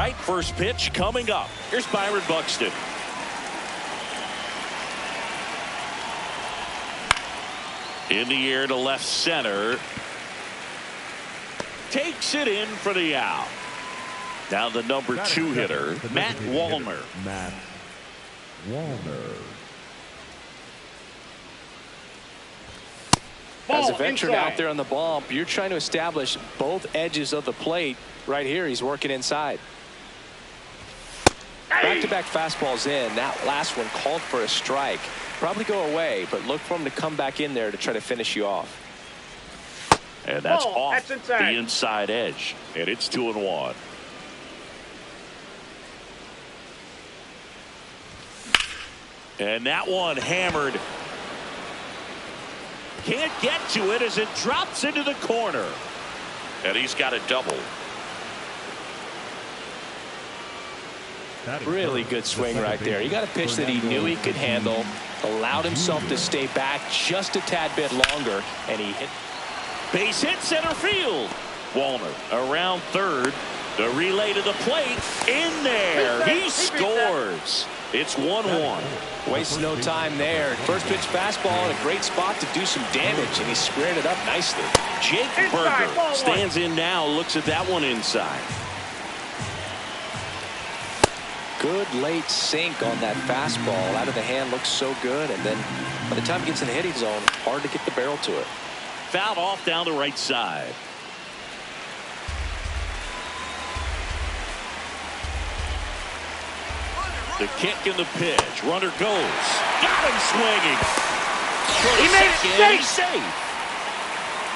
right, first pitch coming up. Here's Byron Buxton. In the air to left center. Takes it in for the out. Now the number 2 hitter, Matt Wallner. Matt Wallner. As a veteran out there on the bump, you're trying to establish both edges of the plate. Right here, he's working inside. Back-to-back fastballs in. That last one called for a strike. Probably go away, but look for him to come back in there to try to finish you off. And that's off the inside edge. And it's 2-1. And that one hammered. Can't get to it as it drops into the corner. And he's got a double. Really good swing right there. He got a pitch that he knew he could handle, allowed himself to stay back just a tad bit longer, and he hit. Base hit center field. Wallner around third. The relay to the plate. In there. He scores. It's 1-1. Wastes no time there. First pitch fastball in a great spot to do some damage, and he squared it up nicely. Jake Burger stands in now, looks at that one inside. Good late sink on that fastball. Out of the hand, looks so good, and then by the time it gets in the hitting zone, hard to get the barrel to it. Fouled off down the right side. The kick and the pitch. Runner goes. Got him swinging. He made it He's safe.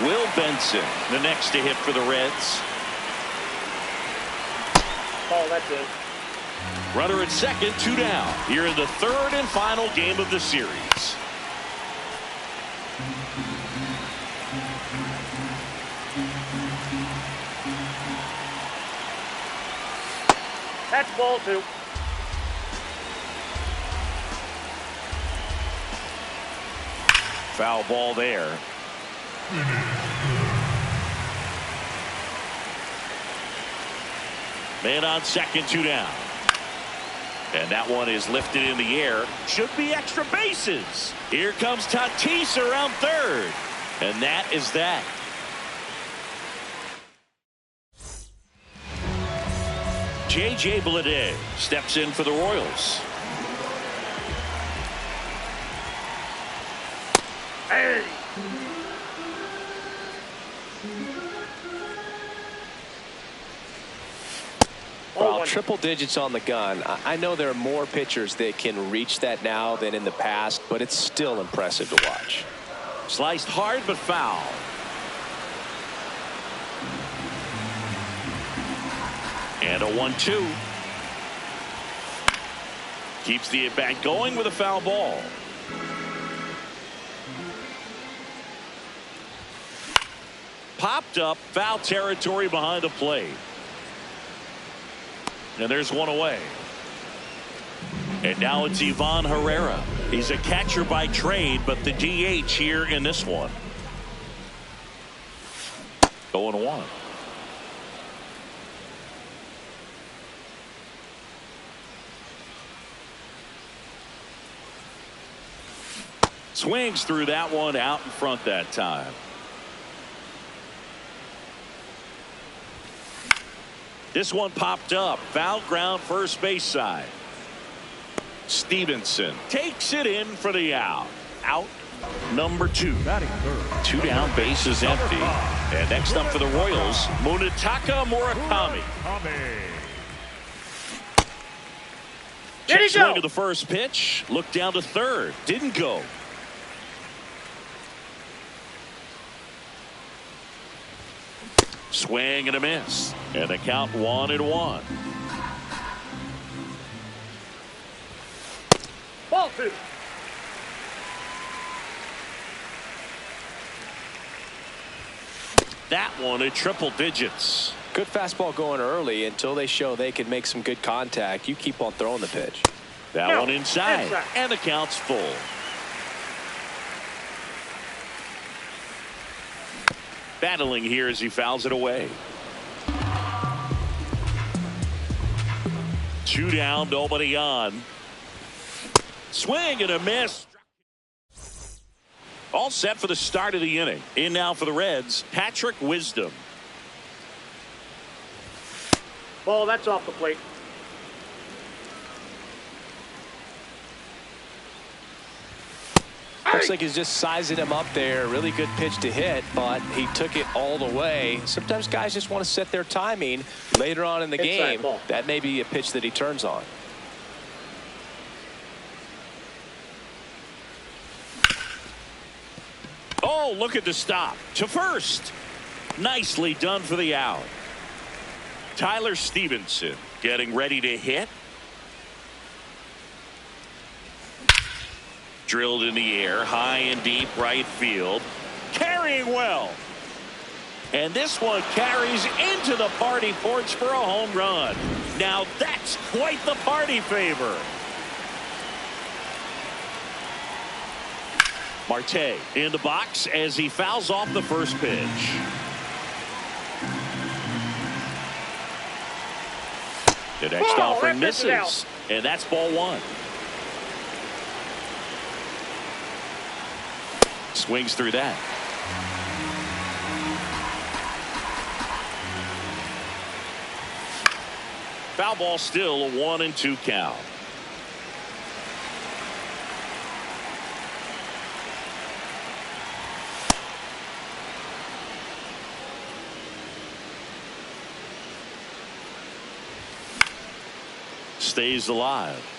Will Benson, the next to hit for the Reds. Oh, that's it. Runner at second, 2 down. Here in the third and final game of the series. That's ball 2. Foul ball there. Man on second, 2 down. And that one is lifted in the air. Should be extra bases. Here comes Tatis around third. And that is that. J.J. Bleday steps in for the Royals. Hey. Well, triple digits on the gun. I know there are more pitchers that can reach that now than in the past, but it's still impressive to watch. Sliced hard but foul. And a 1-2. Keeps the at-bat going with a foul ball. Popped up, foul territory behind the plate. And there's one away. And now it's Ivan Herrera. He's a catcher by trade, but the DH here in this one. 0-1. Swings through that one out in front that time. This one popped up. Foul ground first base side. Stevenson takes it in for the out. Out number 2. 2 down, base is empty. And next up for the Royals, Munetaka Murakami. Check swing to the first pitch. Look down to third. Didn't go. Swing and a miss. And the count 1-1. Ball 2. That one at triple digits. Good fastball going early until they show they can make some good contact. You keep on throwing the pitch. That one inside. And the count's full. Battling here as he fouls it away. 2 down, nobody on. Swing and a miss. All set for the start of the inning. In now for the Reds, Patrick Wisdom. Ball, that's off the plate. Looks like he's just sizing him up there. Really good pitch to hit, but he took it all the way. Sometimes guys just want to set their timing later on in the game. Ball. That may be a pitch that he turns on. Oh, look at the stop to first. Nicely done for the out. Tyler Stevenson getting ready to hit. Drilled in the air, high and deep right field. Carrying well. And this one carries into the party porch for a home run. Now that's quite the party favor. Marte in the box as he fouls off the first pitch. The next offering misses. And that's ball 1. Swings through that. Foul ball, still a 1-2 count. Stays alive.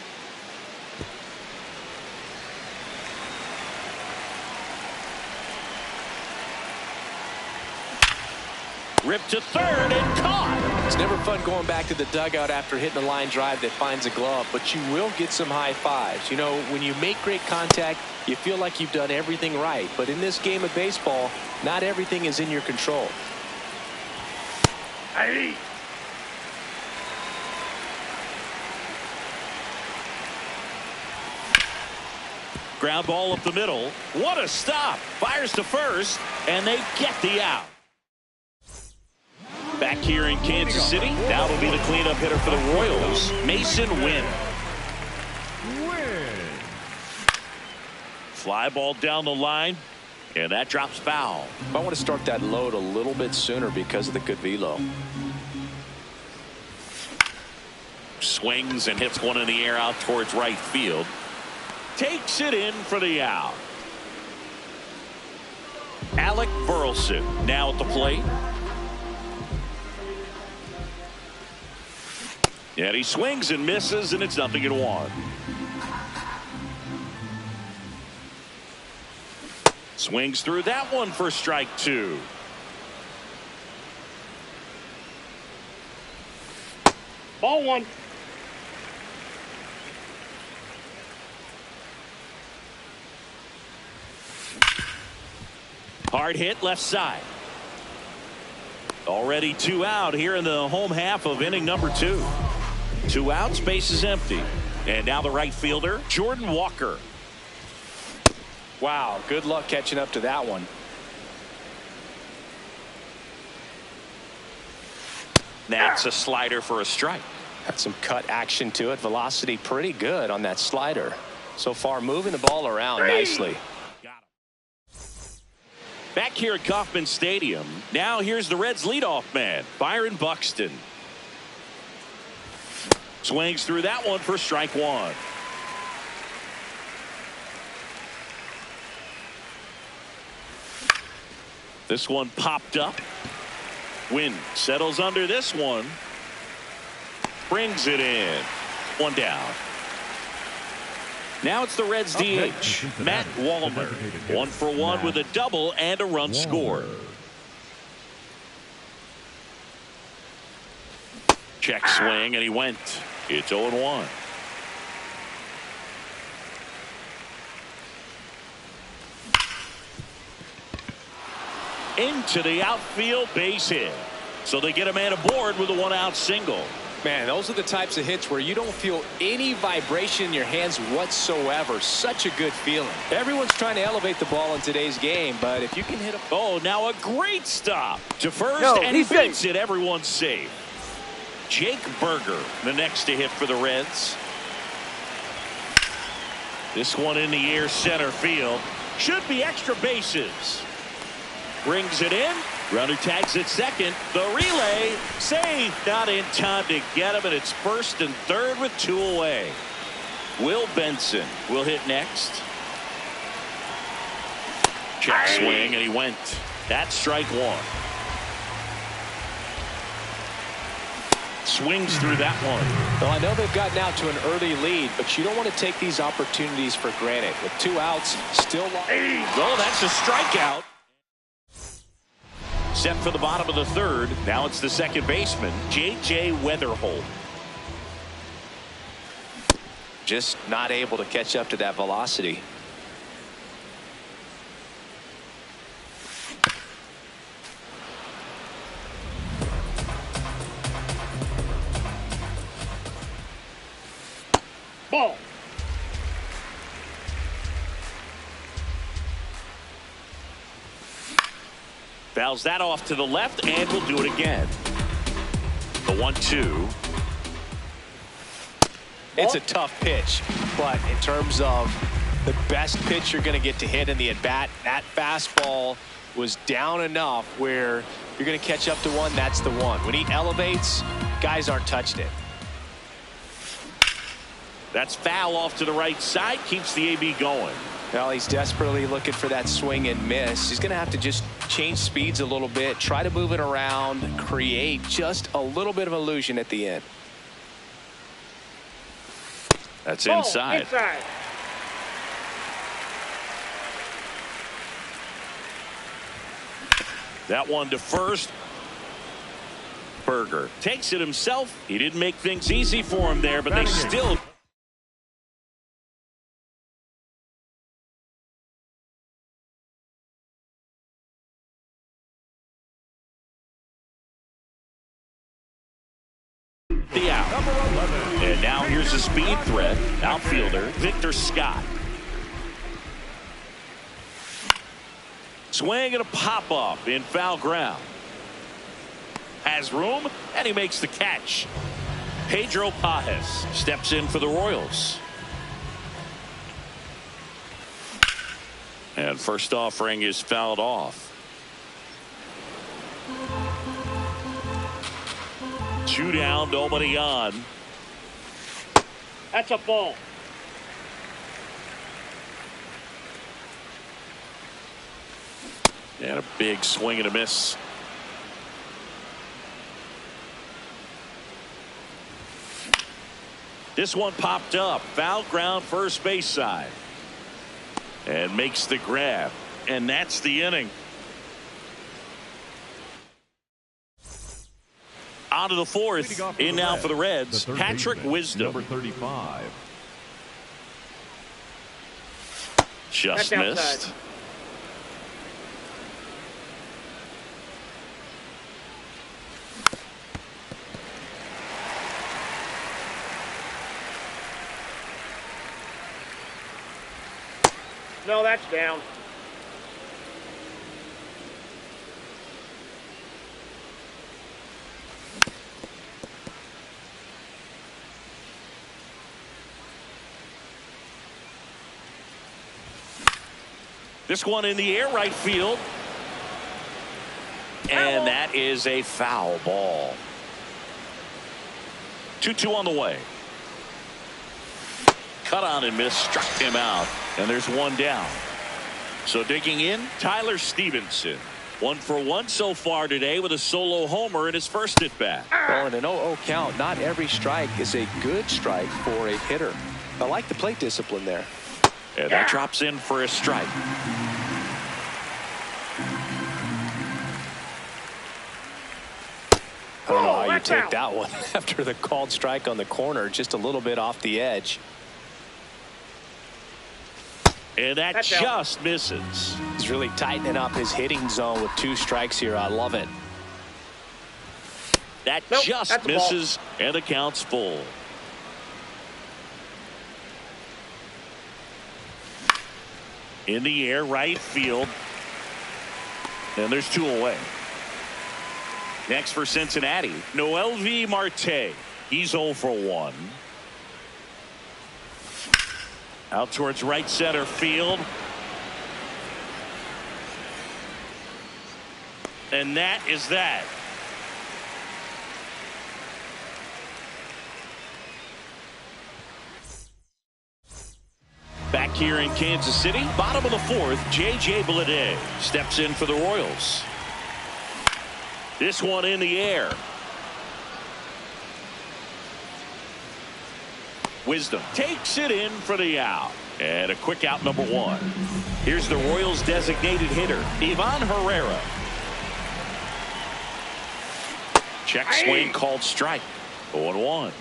Ripped to third and caught. It's never fun going back to the dugout after hitting a line drive that finds a glove, but you will get some high fives. You know, when you make great contact, you feel like you've done everything right. But in this game of baseball, not everything is in your control. Hey. Ground ball up the middle. What a stop. Fires to first, and they get the out. Back here in Kansas City, that'll be the cleanup hitter for the Royals, Mason Wynn. Fly ball down the line, and that drops foul. I want to start that load a little bit sooner because of the good velo. Swings and hits one in the air out towards right field. Takes it in for the out. Alec Burleson now at the plate. And he swings and misses, and it's 0-1. Swings through that one for strike 2. Ball 1. Hard hit left side. Already 2 out here in the home half of inning number 2. 2 outs, base is empty. And now the right fielder, Jordan Walker. Wow, good luck catching up to that one. That's a slider for a strike. Got some cut action to it. Velocity pretty good on that slider. So far moving the ball around nicely. Back here at Kauffman Stadium, now here's the Reds leadoff man, Byron Buxton. Swings through that one for strike 1. This one popped up. Wynn settles under this one. Brings it in. 1 down. Now it's the Reds DH, Matt Wallner. 1 for 1 with a double and a run scored. Check swing, and he went. It's 0-1. Into the outfield, base hit. So they get a man aboard with a 1-out single. Man, those are the types of hits where you don't feel any vibration in your hands whatsoever. Such a good feeling. Everyone's trying to elevate the ball in today's game, but if you can hit a... Oh, now a great stop to first, and he beats it. Everyone's safe. Jake Burger, the next to hit for the Reds. This one in the air, center field. Should be extra bases. Brings it in. Runner tags at second. The relay saved, not in time to get him, and it's first and third with 2 away. Will Benson will hit next. Check swing, and he went. That's strike 1. Swings through that one. Well, I know they've gotten out to an early lead, but you don't want to take these opportunities for granted. With 2 outs, still. Oh, that's a strikeout. Set for the bottom of the third. Now it's the second baseman, J.J. Weatherholt. Just not able to catch up to that velocity. Ball. Fouls that off to the left, and we'll do it again. The 1-2. It's a tough pitch, but in terms of the best pitch you're going to get to hit in the at-bat, that fastball was down enough where you're going to catch up to one. That's the one. When he elevates, guys aren't touching it. That's foul off to the right side, keeps the AB going. Well, he's desperately looking for that swing and miss. He's going to have to just change speeds a little bit, try to move it around, create just a little bit of illusion at the end. That's inside. Inside. That one to first. Burger takes it himself. He didn't make things easy for him there, but they still. The out. And now here's a speed threat. Outfielder Victor Scott. Swing and a pop up in foul ground. Has room, and he makes the catch. Pedro Pajes steps in for the Royals. And first offering is fouled off. 2 down, nobody on. That's a ball. And a big swing and a miss. This one popped up. Foul ground, first base side. And makes the grab. And that's the inning. On to the fourth. In now for the Reds, Patrick Wisdom. Number 35. Just missed. No, that's down. This one in the air, right field. And that is a foul ball. 2-2 on the way. Cut on and miss, struck him out. And there's one down. So digging in, Tyler Stevenson. 1 for 1 so far today with a solo homer in his first at bat. Well, in an 0-0 count, not every strike is a good strike for a hitter. I like the plate discipline there. And that drops in for a strike. I don't know how you take that one after the called strike on the corner, just a little bit off the edge. And that just misses. He's really tightening up his hitting zone with 2 strikes here. I love it. That just misses, and the count's full. In the air, right field. And there's 2 away. Next for Cincinnati, Noelvi Marte. He's 0 for 1. Out towards right center field. And that is that. Back here in Kansas City, bottom of the 4th, J.J. Bleday steps in for the Royals. This one in the air. Wisdom takes it in for the out. And a quick out, number 1. Here's the Royals designated hitter, Ivan Herrera. Check swing called strike. 0-1.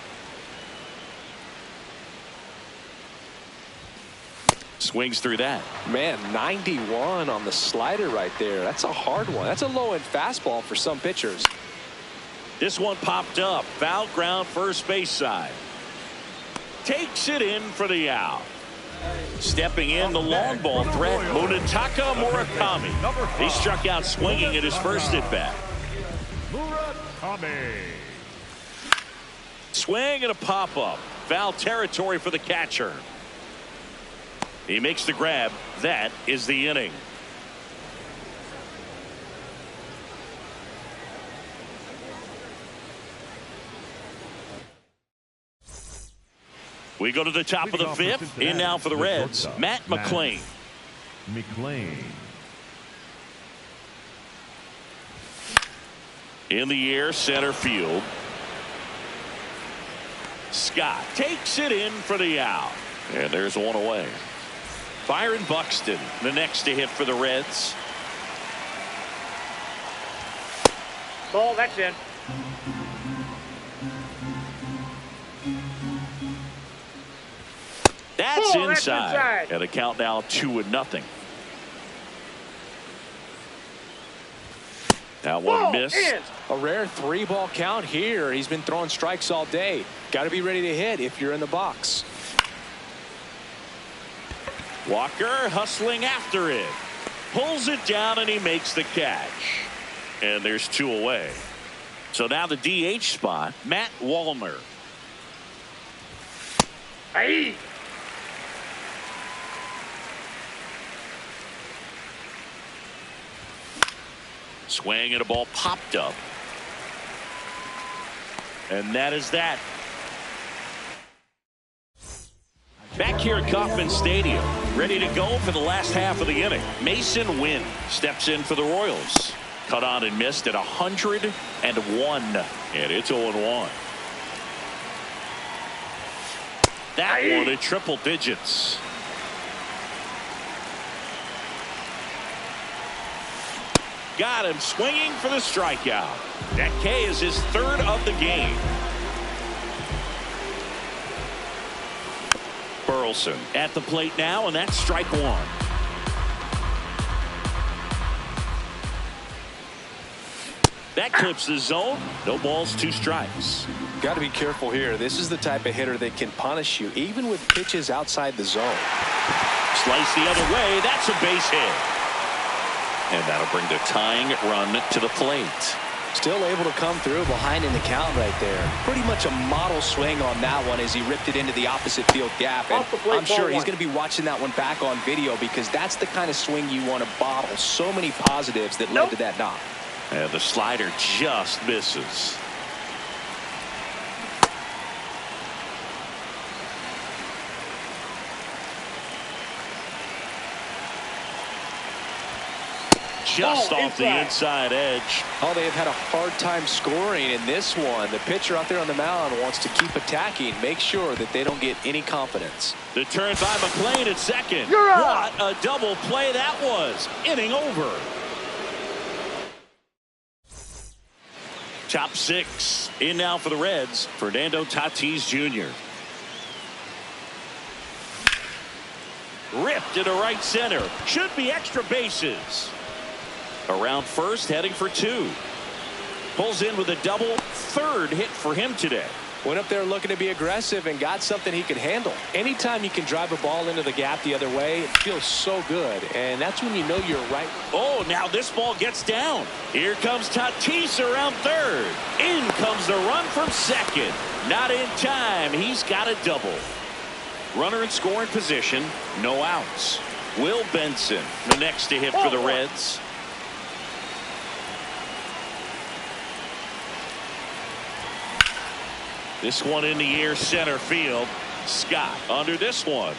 Swings through that. Man, 91 on the slider right there. That's a hard one. That's a low-end fastball for some pitchers. This one popped up. Foul ground, first base side. Takes it in for the out. Stepping in, the long ball threat, Munetaka Murakami. He struck out swinging at his first at-bat. Murakami. Swing and a pop-up. Foul territory for the catcher. He makes the grab. That is the inning. We go to the top of the 5th. In now for the Reds, Matt McClain. In the air, center field. Scott takes it in for the out. And there's one away. Byron Buxton, the next to hit for the Reds. Ball, that's in. That's Ball, inside. that's inside. And a count now 2-0. Now one Ball, miss. in. A rare 3-ball count here. He's been throwing strikes all day. Got to be ready to hit if you're in the box. Walker hustling after it. Pulls it down and he makes the catch. And there's 2 away. So now the DH spot, Matt Wallner. Hey. Swing and a ball popped up. And that is that. Back here at Kauffman Stadium, ready to go for the last half of the inning. Mason Wynn steps in for the Royals. Cut on and missed at 101. And it's 0-1. That one in triple digits. Got him swinging for the strikeout. That K is his 3rd of the game. Burleson at the plate now, and that's strike 1. That clips the zone. No balls, 2 strikes. Got to be careful here. This is the type of hitter that can punish you even with pitches outside the zone. Slice the other way. That's a base hit. And that'll bring the tying run to the plate. Still able to come through behind in the count right there. Pretty much a model swing on that one as he ripped it into the opposite field gap. And I'm sure he's going to be watching that one back on video because that's the kind of swing you want to bottle. So many positives that led to that knock. And the slider just misses. Just off the inside edge. Oh, they have had a hard time scoring in this one. The pitcher out there on the mound wants to keep attacking, make sure that they don't get any confidence. The turn by McClain at second. What a double play that was. Inning over. Top 6 in now for the Reds, Fernando Tatis Jr. Ripped into right center. Should be extra bases. Around first, heading for 2. Pulls in with a double, 3rd hit for him today. Went up there looking to be aggressive and got something he could handle. Anytime you can drive a ball into the gap the other way, it feels so good. And that's when you know you're right. Oh, now this ball gets down. Here comes Tatis around third. In comes the run from second. Not in time. He's got a double. Runner in scoring position. No outs. Will Benson, the next to hit for the Reds. This one in the air, center field. Scott under this one.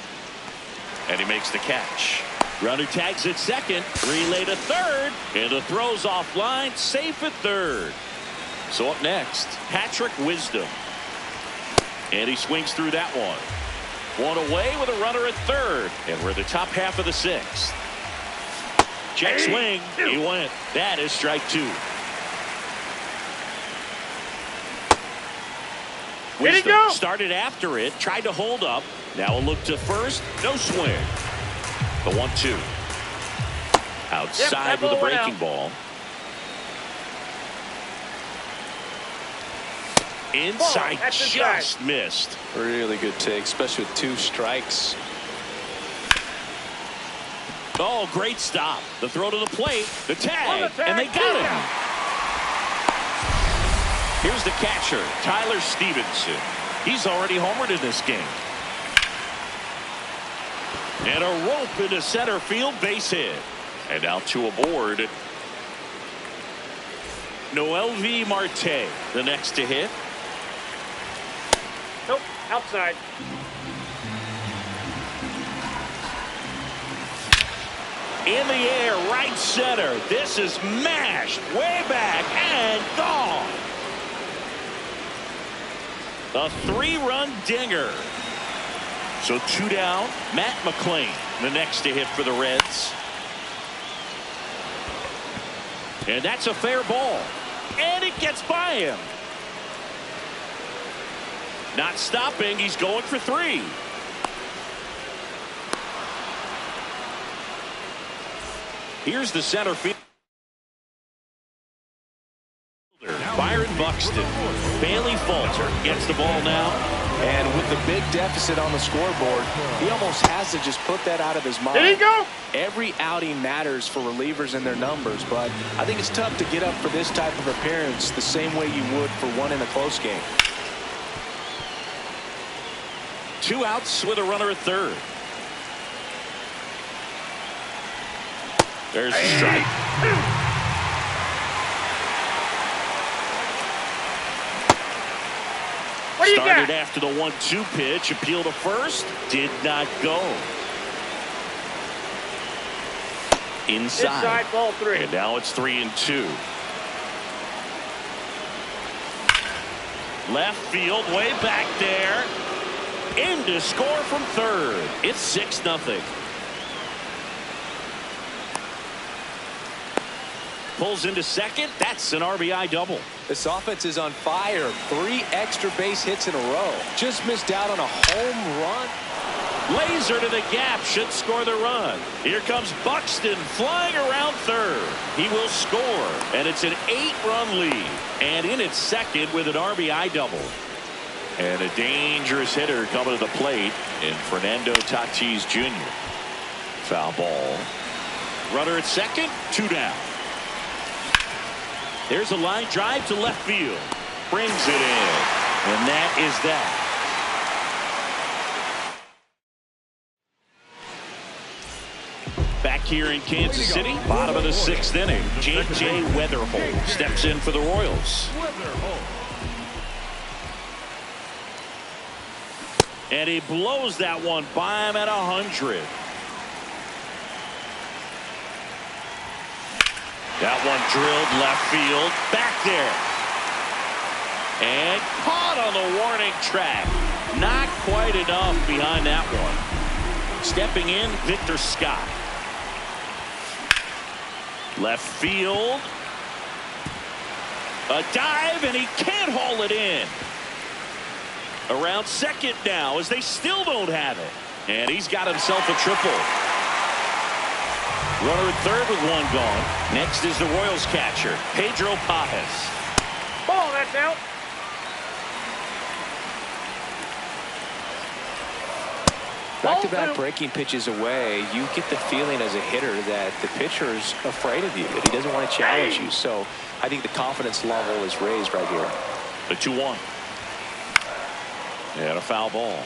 And he makes the catch. Runner tags at second. Relay to third. And the throw's offline. Safe at third. So up next, Patrick Wisdom. And he swings through that one. One away with a runner at third. And we're in the top half of the sixth. Check swing. He went. That is strike two. Wisdom started after it, tried to hold up. Now a look to first, no swing. The 1-2. Outside with a breaking ball. Inside, just missed. Really good take, especially with 2 strikes. Oh, great stop. The throw to the plate, the tag, and they got him. Here's the catcher, Tyler Stevenson. He's already homered in this game. And a rope into center field, base hit. And now 2 aboard. Noelvi Marte, the next to hit. Nope, outside. In the air, right center. This is mashed way back and gone. A 3-run dinger. So 2 down. Matt McClain, the next to hit for the Reds. And that's a fair ball. And it gets by him. Not stopping. He's going for 3. Here's the center field. Byron Buxton. Bailey Falter gets the ball now. And with the big deficit on the scoreboard, he almost has to just put that out of his mind. There you go. Every outing matters for relievers and their numbers, but I think it's tough to get up for this type of appearance the same way you would for one in a close game. 2 outs with a runner at third. There's a strike. What do you Started got? after the 1-2 pitch. Appeal to first. Did not go. Inside. Ball 3. And now it's 3-2. Left field, way back there. In to score from third. It's 6-0. Pulls into second. That's an RBI double. This offense is on fire. 3 extra base hits in a row. Just missed out on a home run. Laser to the gap, should score the run. Here comes Buxton flying around third. He will score, and it's an 8-run lead. And in at second with an RBI double. And a dangerous hitter coming to the plate in Fernando Tatis Jr. Foul ball. Runner at second, 2 down. There's a line drive to left field. Brings it in. And that is that. Back here in Kansas City, bottom of the 6th inning, J.J. Weatherholt steps in for the Royals. And he blows that one by him at 100. That one drilled left field, back there. And caught on the warning track. Not quite enough behind that one. Stepping in, Victor Scott. Left field. A dive, and he can't haul it in. Around second now, as they still don't have it. And he's got himself a triple. Runner at third with 1 gone. Next is the Royals catcher, Pedro Pages. Ball, that's out. Back-to-back breaking pitches away, you get the feeling as a hitter that the pitcher is afraid of you, that he doesn't want to challenge you. So I think the confidence level is raised right here. The 2-1. And a foul ball.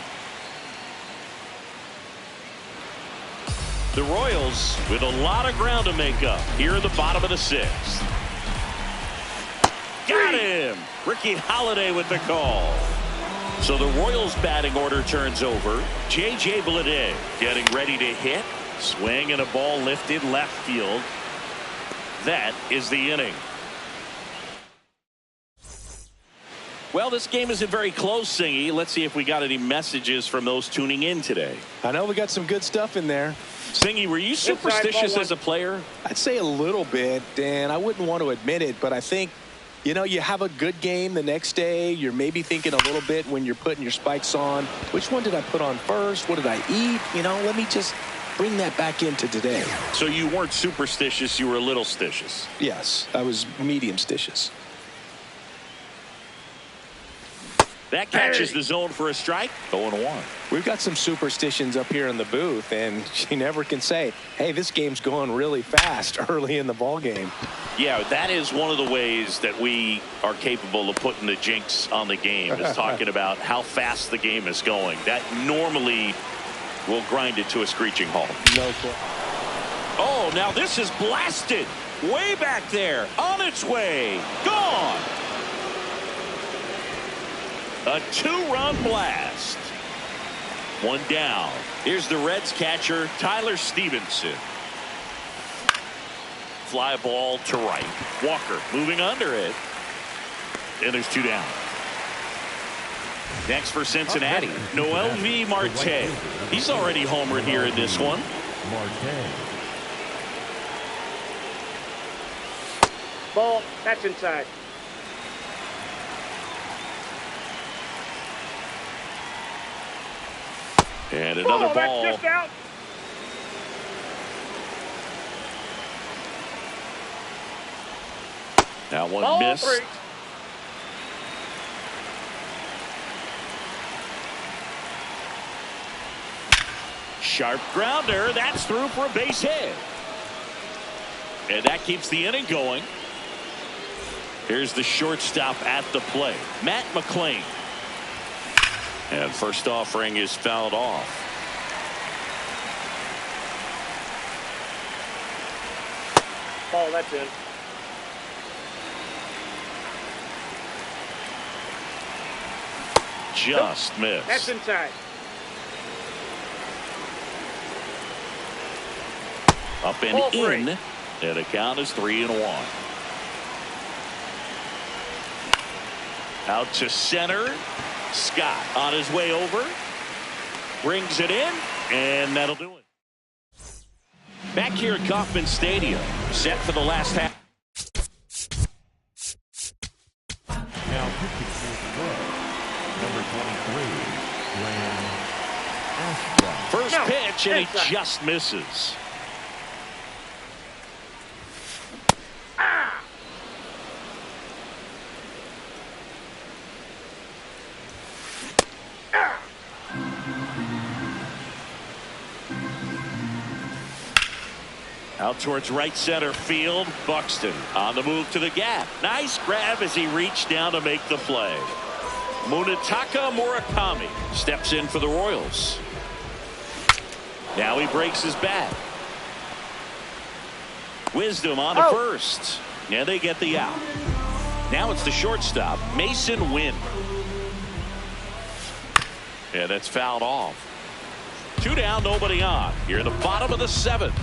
The Royals with a lot of ground to make up here in the bottom of the 6th. Got him. Ricky Holiday with the call. So the Royals batting order turns over. J.J. Bleday getting ready to hit. Swing and a ball lifted left field. That is the inning. Well, this game isn't very close, Singy. Let's see if we got any messages from those tuning in today. I know we got some good stuff in there. Singy, were you superstitious as a player? I'd say a little bit, Dan. I wouldn't want to admit it, but I think, you know, you have a good game the next day. You're maybe thinking a little bit when you're putting your spikes on. Which one did I put on first? What did I eat? You know, let me just bring that back into today. So you weren't superstitious, you were a little stitious. Yes, I was medium stitious. That catches the zone for a strike. 0-1. We've got some superstitions up here in the booth, and you never can say, hey, this game's going really fast early in the ball game. Yeah, that is one of the ways that we are capable of putting the jinx on the game, is talking about how fast the game is going. That normally will grind it to a screeching halt. No question. Oh, now this is blasted. Way back there. On its way. Gone. A 2-run blast. One down. Here's the Reds catcher, Tyler Stevenson. Fly ball to right. Walker moving under it. And there's 2 down. Next for Cincinnati, Noelvi Marte. He's already homered here in this one. Marte. Ball, that's inside. And another ball. That's just out. That one Ball missed. 3. Sharp grounder. That's through for a base hit. And that keeps the inning going. Here's the shortstop at the plate, Matt McClain. And first offering is fouled off. Ball, that's in. Just missed. That's inside. Up and Ball 3. in. And the count is 3-1. Out to center. Scott on his way over. Brings it in. And that'll do it. Back here at Kauffman Stadium. Set for the last half. Now pitching for number 23, Lance Ashcraft. First No, pitch, and inside. he just misses. Out towards right center field. Buxton on the move to the gap. Nice grab as he reached down to make the play. Munetaka Murakami steps in for the Royals. Now he breaks his bat. Wisdom on to first. And they get the out. Now it's the shortstop, Mason Wynn. And that's fouled off. 2 down, nobody on. Here in the bottom of the 7th.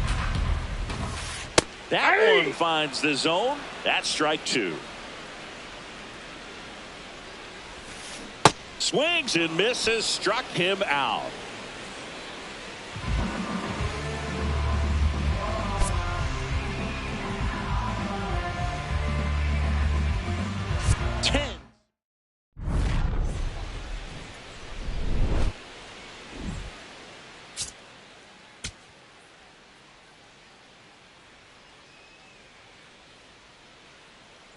That one finds the zone. That's strike 2. Swings and misses, struck him out.